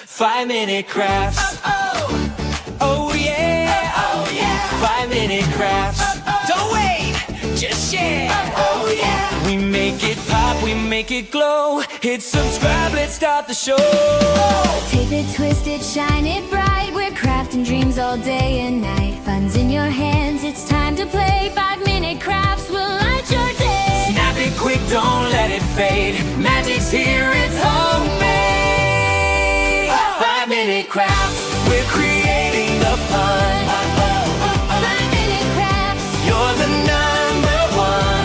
5-minute crafts. Oh yeah, oh yeah. 5-minute crafts. Don't wait, just share. Oh yeah. We make it pop, we make it glow. Hit subscribe, let's start the show. Tape it, twist it, shine it bright. We're crafting dreams all day and night. Fun's in your hands, it's time to play. 5-minute crafts will light your day. Snap it quick, don't let it fade. Magic's here, it's homemade. 5-minute crafts, we're creating the fun. 5-minute crafts. You're the number one.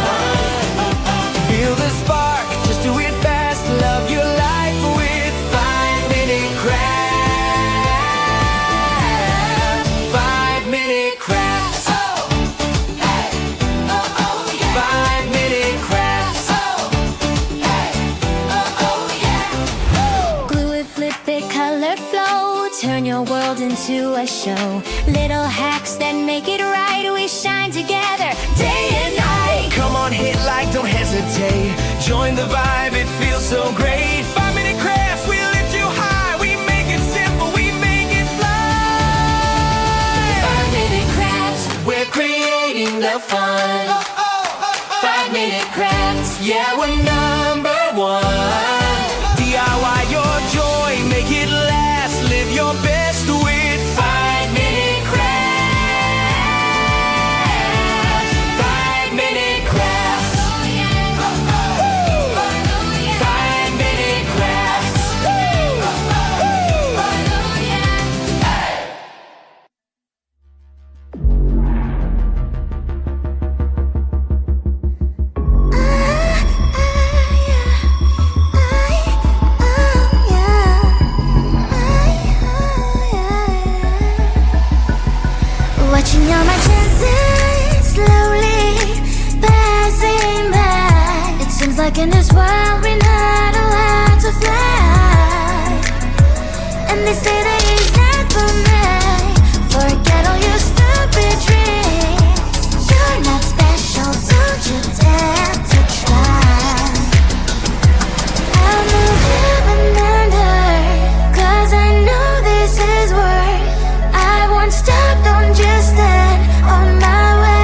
Feel the spark, just do it fast. Love your life with 5-minute crafts. 5-minute crafts. Oh, hey, oh, yeah. 5-minute crafts. Oh, hey, oh, yeah. Glue it, flip it, color flow. Turn your world into a show. Little hacks that make it right. We shine together day and night. Come on, hit like, don't hesitate. Join the vibe, it feels so great. 5-minute crafts, we lift you high. We make it simple, we make it fly. 5-minute crafts. We're creating the fun. 5-minute crafts. Yeah, we're number one. DIY your joy, make it last. Live your best with 5-minute crafts. 5-minute crafts. 5-minute crafts. Watching all my chances slowly passing by. It seems like in this world we're not allowed to fly. And they say that it's not for me. Forget all your stupid dreams. You're not special, don't you dare to try. I'll move heaven and earth, 'cause I know this is worth. I won't stop, don't just stand on my way.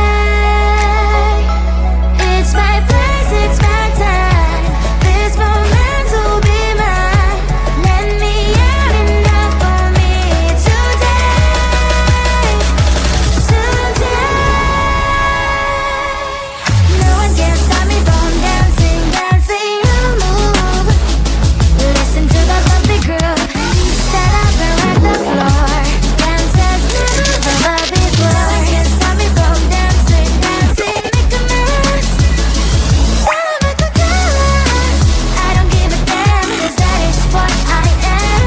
It's my place, it's my time. This moment will be mine. Let me out enough for me today. Today. No one can stop me from dancing, dancing, you move. Listen to the bumpy groove. Stand up and rock the floor. Dance as never before. No one can stop me from dancing, dancing, make a mess. Celebrate the colors. I don't give a damn, 'cause that is what I am.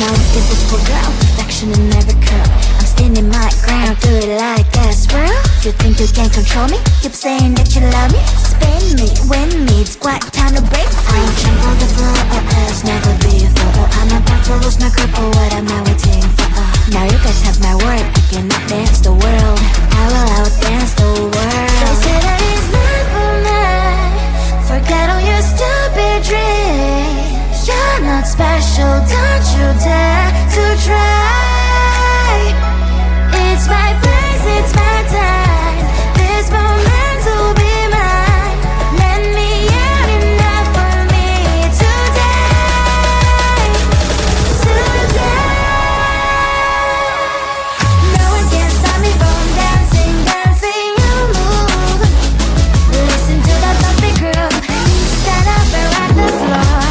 Now look at this poor girl, perfection in every curl. I'm standing my ground, do it like that, swirl. You think you can control me? Keep saying that you love me. Spin me, win me, it's quite time to break free. Trample the floor, as never before. I'm about to lose my grip, but what am I waiting for? Now you guys have my word, I cannot dance the world. I will outdance the world. They say that it's not for me. Forget all your stupid dreams. You're not special, don't you dare to try. It's my place, it's my time. This moment will be mine. Let me out enough for me today. Today. No one can stop me from dancing, dancing, you move. Listen to the bumpy groove. Stand up and rock the floor.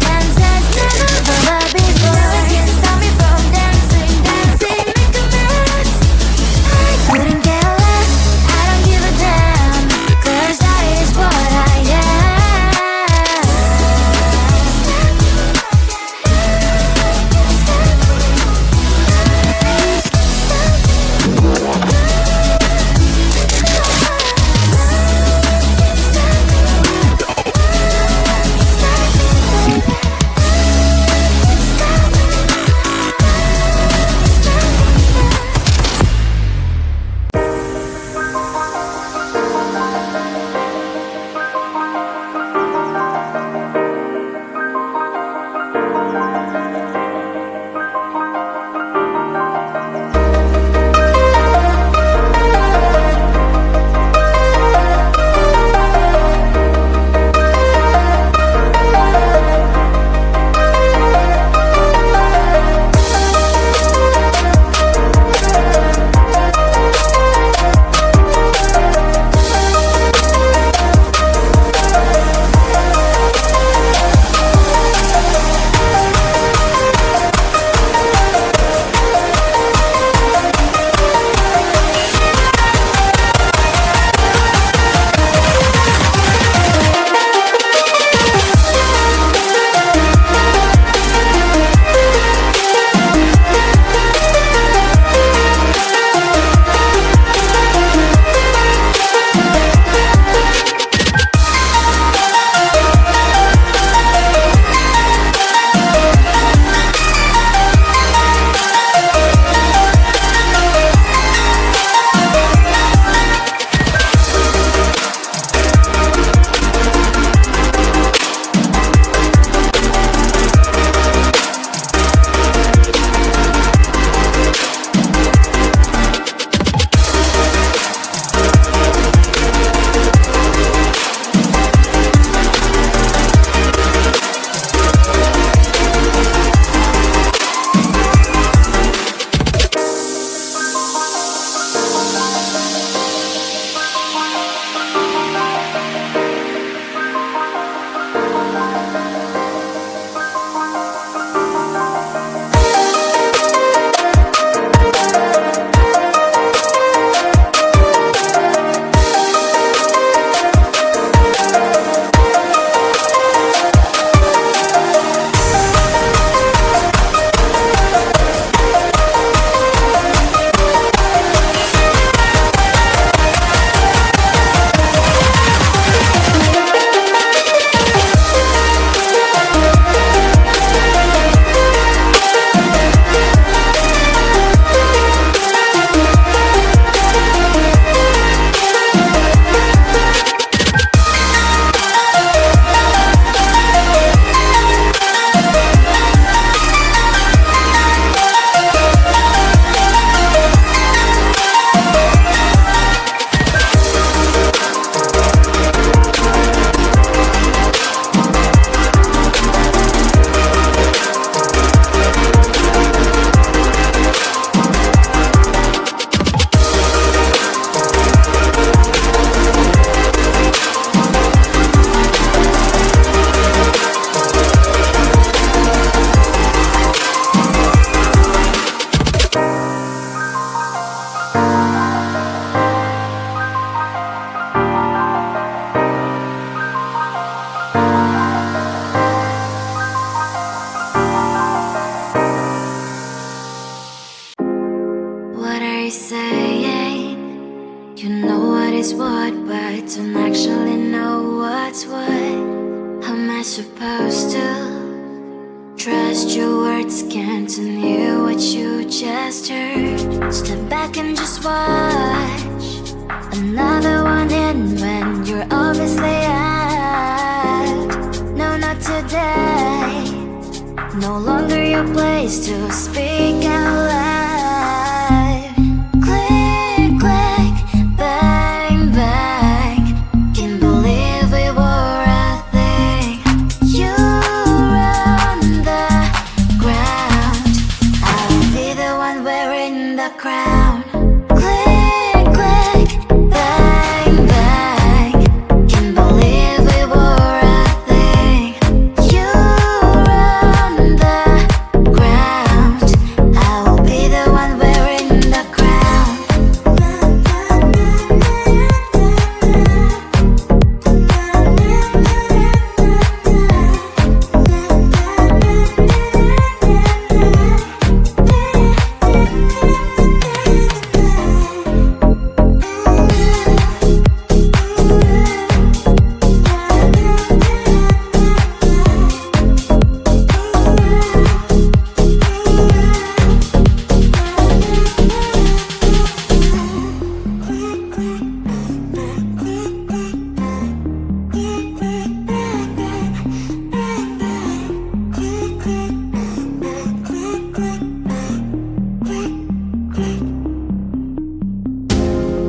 Dance as never before. No one can stop me from dancing. is what, but don't actually know what's what. How am I supposed to trust your words? Can't hear what you just heard. Step back and just watch another one in when you're obviously out. No, not today. No longer your place to speak out loud. Click, click, bang, bang. Can't believe we were a thing. You run the ground. I'll be the one wearing the crown. Click, click, bang, bang. Can't believe we were a thing. You run the ground. I will be the one wearing the crown.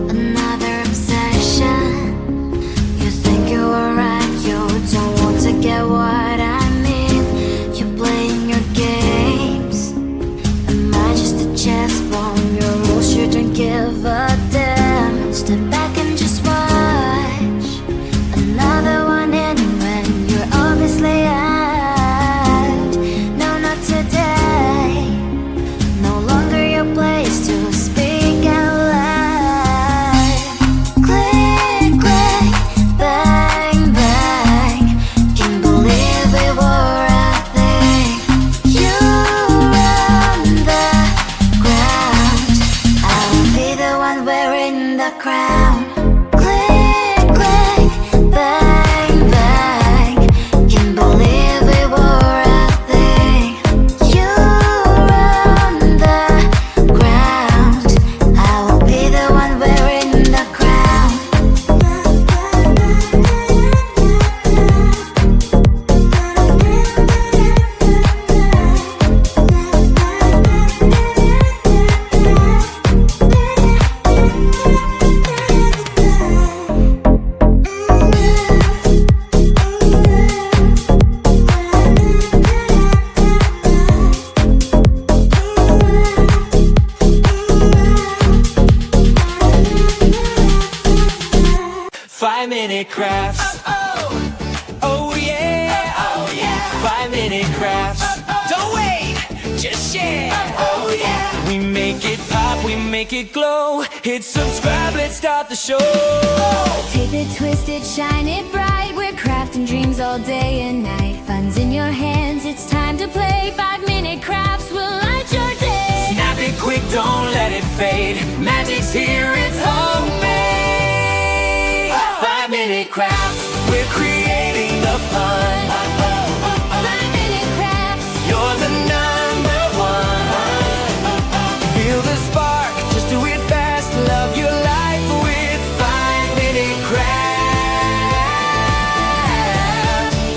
Another obsession. You think you were right, you don't want to get what I mean. You're playing your games. Am I just a chess pawn? Your rules shouldn't give a damn. Step back and just watch another one in when you're obviously out. No, not today. No longer your place to speak out loud. Click, click, bang, bang. Can't believe we were a thing. You run the ground. I'll be the one wearing the crown. Click, click, bang, bang. Can't believe we were a thing. You run the ground. I will be the one wearing the crown. Five-minute crafts. Oh yeah. 5-minute crafts. Don't wait, just share. Oh yeah. We make it pop, we make it glow. Hit subscribe, let's start the show. Tape it, twist it, shine it bright. We're crafting dreams all day and night. Fun's in your hands, it's time to play. 5-minute crafts will light your day. Snap it quick, don't let it fade. Magic's here, it's homemade. 5-minute crafts, we're creating the fun. 5-minute crafts. You're the number one. Feel the spark, just do it fast. Love your life with 5-minute crafts.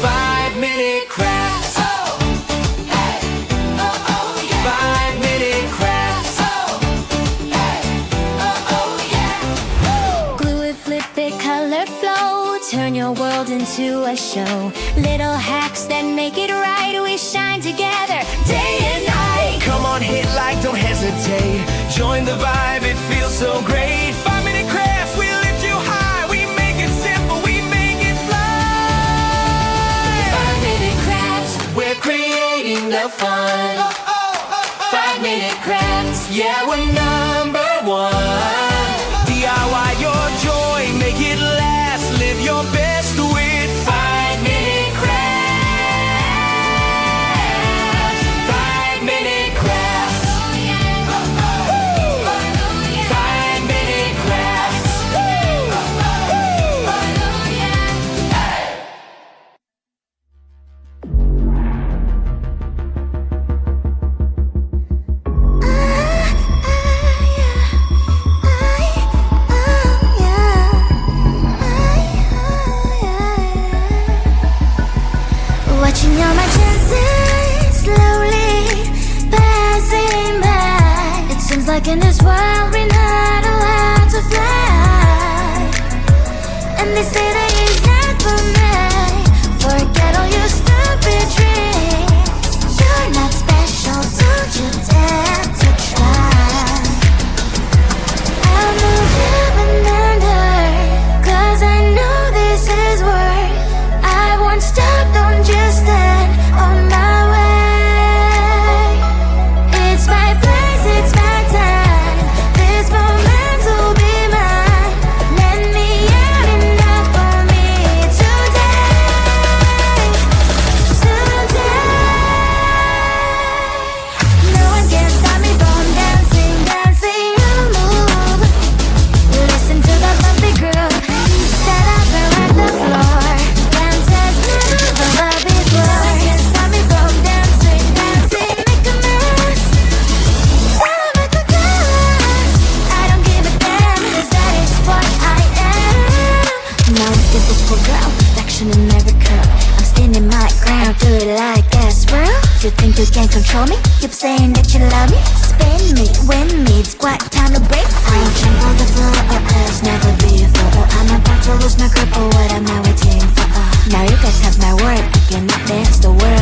5-minute crafts. 5-minute crafts. Glue it, flip it, color flow. Turn your world into a show. Little hacks that make it right. We shine together day and night. Come on, hit like, don't hesitate. Join the vibe, it feels so great. 5-minute crafts, we lift you high. We make it simple, we make it fly. 5-minute crafts. We're creating the fun. 5-minute crafts, yeah, we're number one. DIY your joy, make it last. Live your best with 5-minute crafts. 5-minute crafts. 5-minute crafts. you dare to try. I'll move heaven and earth, 'cause I know this is worth. I won't stop, don't just stand on my way. It's my place, it's my time. This moment will be mine. Let me out enough for me today. No one can stop me from dancing, dancing on the move. Listen to the bumpy groove. Stand up and rock the floor. Dance as never before. No one can stop me from dancing, dancing, make a mess. Celebrate the colors. I don't give a damn, 'cause that is what I am. Now look at this poor girl, perfection in every curl. I'm standing my ground, do it like a swirl. You think you can control me? Keep saying that you love me. Spin me, win me, it's quite time to break free. Jump on the floor, as never before. I'm about to lose my grip, but what am I waiting for? Now you guys have my word, I cannot dance the word.